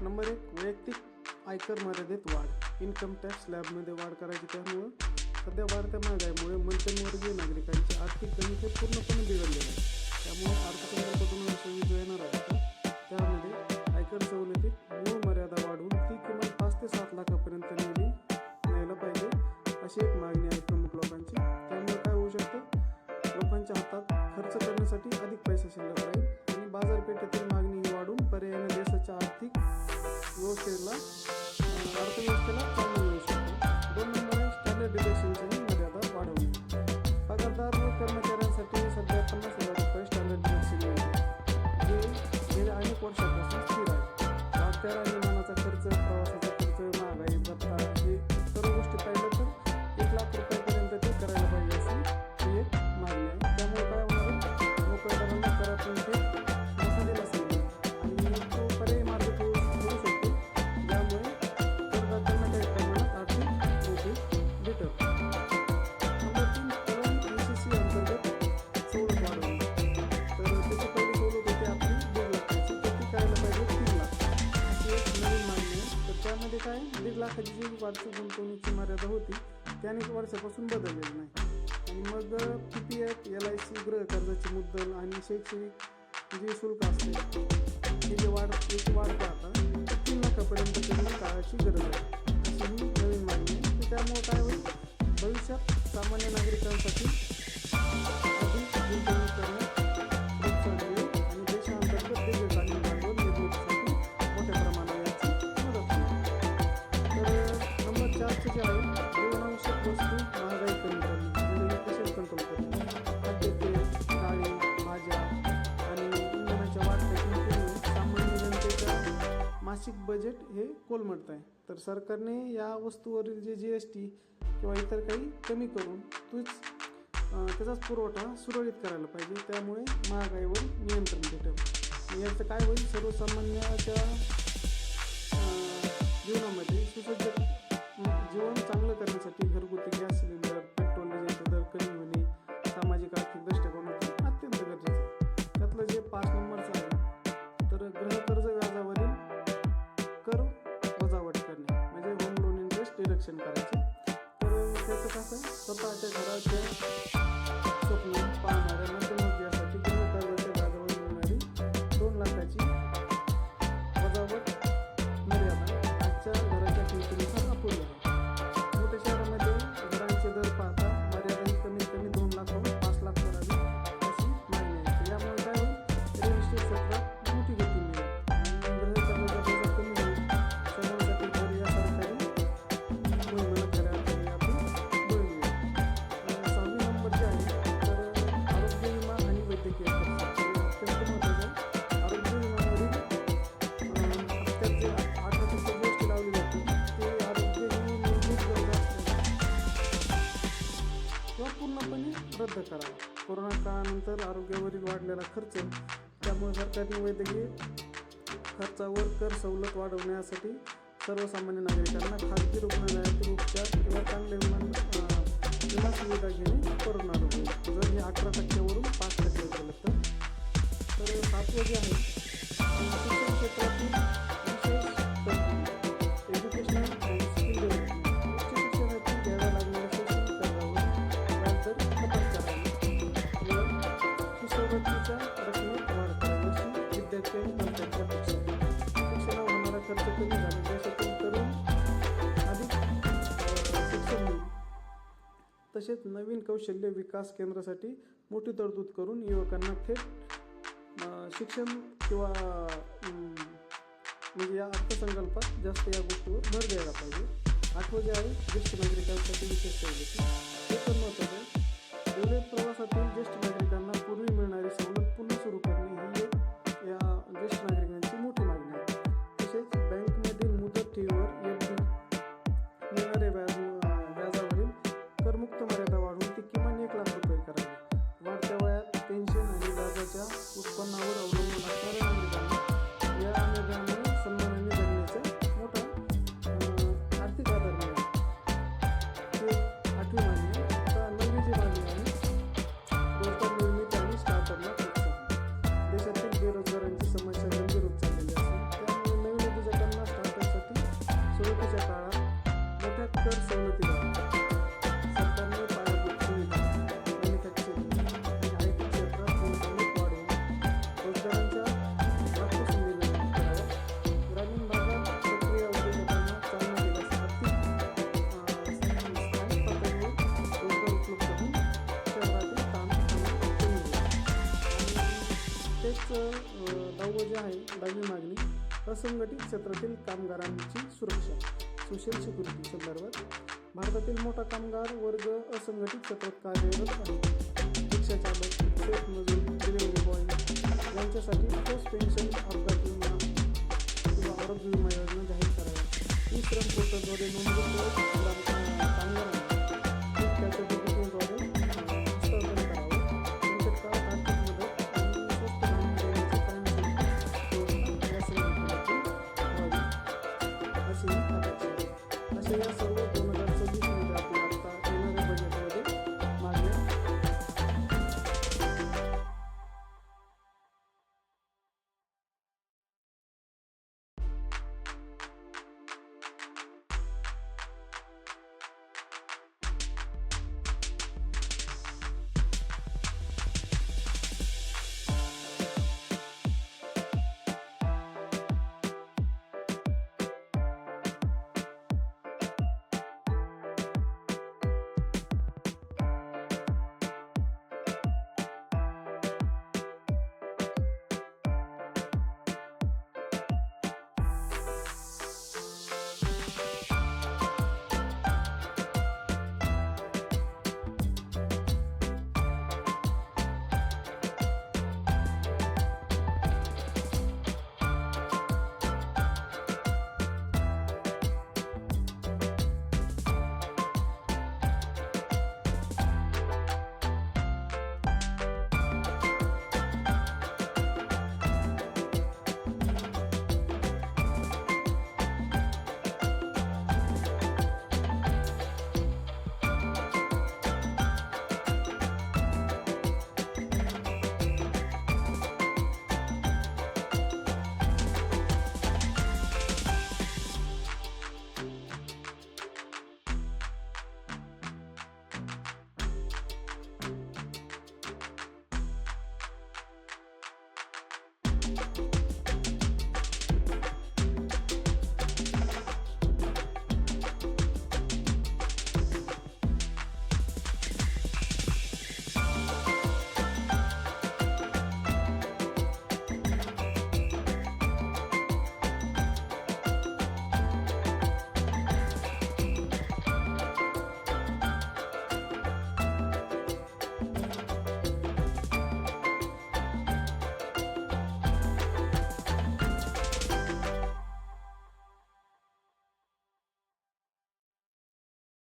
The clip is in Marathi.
नंबर 1, वैयक्तिक आयकर मर्यादेत वाढ. इन्कम टॅक्स स्लॅबमध्ये वाढ करायची. त्यामुळं सध्या वाढत्या महागाईमुळे मध्यमवर्गीय नागरिकांचे आर्थिक गणित हे पूर्णपणे बिघडलेले आहे. त्यामुळे अर्थसंकल्प 2026 जो येणार आहे त्यामध्ये आयकर सवलतीत मूळ मर्यादा वाढवून ती किमान 5 ते 7 लाखापर्यंत न्यायला पाहिजे अशी एक मागणी आहे प्रमुख लोकांची. त्यामुळे काय होऊ शकतं, लोकांच्या हातात खर्च करण्यासाठी अधिक पैसा शिल्लक राहील आणि बाजारपेठेतील मागणी ही वाढून पर्यायाने देशाच्या अर्थव्यवस्थेला चालना मिळू शकते. 2 नंबर आहे स्टँडर्ड डिडक्शनची मर्यादा वाढवणे. पगारदार व कर्मचाऱ्यांसाठी सध्या 50,000 रुपये स्टँडर्ड डिडक्शन मिळते, जे गेल्या अनेक वर्षांपासून स्थिर आहे. वाढत्या राहणीमानाचा खर्च, प्रवासाचा खर्च, महागाई भत्ता हे सर्व गोष्टी पाहिलं तर 1 लाख रुपयापर्यंत ते करायला पाहिजे अशी ही एक मागणी आहे. त्यामुळे काय होणार आहे, नोकरदारांना करातून ते दिला असेल आणि तो पर्यायी मार्ग ठेवू शकतो, ज्यामुळे करदात्यांना काही प्रमाणात आर्थिक मोठी भेटेल. नंबर 3, कलम 80C अंतर्गत सवलत वाढवणे. तर त्याची पहिली सवलत होती आपली 1.5 लाखाची, तर ती करायला पाहिजे 3 लाख अशी एक नवीन मागणी आहे. तर त्यामध्ये काय 1.5 लाखाची जी वार्षिक गुंतवणुकीची मर्यादा होती ती अनेक वर्षापासून बदललेली नाही. आणि मग PPF, LIC, गृह कर्जाची मुद्दल आणि शैक्षणिक जे शुल्क असते हे जे याची वाढ पाहता 3 लाखापर्यंत करणं काळाची गरज आहे अशी ही नवीन मागणी आहे. तर त्यामुळे काय होईल, भविष्यात सामान्य नागरिकांसाठी अधिक गुंतवणूक करण्यास प्रोत्साहन मिळेल आणि देशांतर्गत दीर्घकालीन भांडवल निर्मितीसाठी मोठ्या प्रमाणात याची मदत होईल. तर नंबर 4 जे आहे जीवनावश्यक वस्तू महागाई कमी करणे, म्हणजे कसे कंट्रोल करणे. खाद्यतेल, डाळी, भाज्या आणि इंधनाच्या वाढत्या किमतीमुळे सामान्य जनतेच्या मासिक बजेट हे कोलमडत आहे. तर सरकारने या वस्तूवरील जे GST किंवा इतर काही कमी करून त्याचाच पुरवठा सुरळीत करायला पाहिजे. त्यामुळे महागाईवर नियंत्रण भेटेल. याचं काय होईल, सर्वसामान्याच्या जीवनामध्ये सुसज्ज जीवन चांगलं करण्यासाठी घरगुती गॅस सिलेंडर, पेट्रोल डिझेलचे दर कमी होणे सामाजिक आर्थिक दृष्टिकोनातून अत्यंत गरजेचं आहे. त्यातलं जे 5 नंबरचं आहे तर गृहकर्ज व्याजावरील कर वजावट करणे, म्हणजे होम लोन इंटरेस्ट डिडक्शन करायचे. तर त्याचं कसं, स्वतःच्या घराच्या स्वप्न पाहणाऱ्या मध्यमवर्गीयासाठी गृहकर्जाच्या व्याजावर मिळणारी 2 लाखाची वजावट मर्यादा आजच्या घराच्या किमतीनुसार अपुरी आहे. मोठ्या शहरामध्ये घरांचे दर पाहता मर्यादा ही कमीत कमी 2 लाखाहून 5 लाख करावी अशी मागणी आहे. यामुळे काय होईल, रिअल इस्टेट क्षेत्रात मोठी गती मिळेल आणि गृहकर्जाचा व्याज कमी होईल. समाजातील घर या सरकारी मोहिमेला खऱ्या अर्थाने आपण बळ मिळेल. 6वी नंबर जे आहे तर आरोग्य विमा आणि वैद्यकीय खर्च अत्यंत महत्त्वाचं आहे. आरोग्य विम्यावरील हप्त्यात जे 8% GST लावली जाते ते आरोग्य ही मूलभूत गरज किंवा पूर्णपणे रद्द करावा. कोरोना काळानंतर आरोग्यावरील वाढलेला खर्च, त्यामुळे सरकारने वैद्यकीय खर्चावर कर सवलत वाढवण्यासाठी सर्वसामान्य नागरिकांना खाजगी रुग्णालयातील उपचार किंवा चांगले विमा सुविधा घेणे परवडणार होईल, जर हे 18% 5% केलं तर. 7वं जे आहे शिक्षण क्षेत्रातील विशेष तरतुदी, एज्युकेशनल अँड स्किल डेव्हलपमेंट. उच्च शिक्षणातील घ्याव्या लागणाऱ्या शैक्षणिक कर्जावर व्याजदर कपात करावी व शिष्यवृत्तीच्या रकमेत वाढ करावी अशी विद्यार्थी आणि पालकांच्या अपेक्षा आहे. शिक्षणावर होणारा खर्च कमी झाला, देशातील तरुण अधिक शिक्षण होईल. तसेच नवीन कौशल्य विकास केंद्रासाठी मोठी तरतूद करून युवकांना थेट शिक्षण किंवा म्हणजे या अर्थसंकल्पात जास्त या गोष्टीवर भर द्यायला पाहिजे. 8वं जे आहे ज्येष्ठ नागरिकांसाठी विशेष सवलती, हे पण महत्त्वाचं आहे. रेल्वे प्रवासातील ज्येष्ठ नागरिकांना पूर्वी मिळणारी सवलत पुन्हा सुरू करणे ही एक या ज्येष्ठ नागरिकांची मोठी मागणी आहे. तसेच बँकमधील मुदत ठेवीवर FD मिळणारे व्याजावरील करमुक्त मर्यादा वाढवून ती किमान 1 लाख रुपये करावी. वाढत्या वयात पेन्शन आणि व्याजाच्या उत्पन्नावर अवलंबून असणाऱ्या नागरिकांना या निर्णयामुळे सन्मानाने जगण्याचा मोठा आर्थिक आधार मिळेल. हे 8वी मागणी आहे. आता 9वी जी मागणी आहे रोजगार असंघटित क्षेत्रातील कामगारांची सुरक्षा सोशल सिक्युरिटी संदर्भात भारतातील मोठा कामगार वर्ग असंघटित क्षेत्रात कार्यरत आहे. रिक्षा चालक, शेत मजूर, डिलिव्हरी बॉय यांच्यासाठी ठोस पेन्शन, अपघात विमा किंवा आरोग्य विमा योजना जाहीर कराव्या. ई श्रम पोर्टलद्वारे नोंदणी कामगारांना त्याच्या पद्धतीद्वारे हस्तांतरण करावं. संकट काळात आर्थिक मदत आणि स्वस्त धान्य देण्याची कायमस्वरूपी व्यवस्था या श्रम विभागाची व्हावी अशी ही अपेक्षा आहे. अशा या सर्व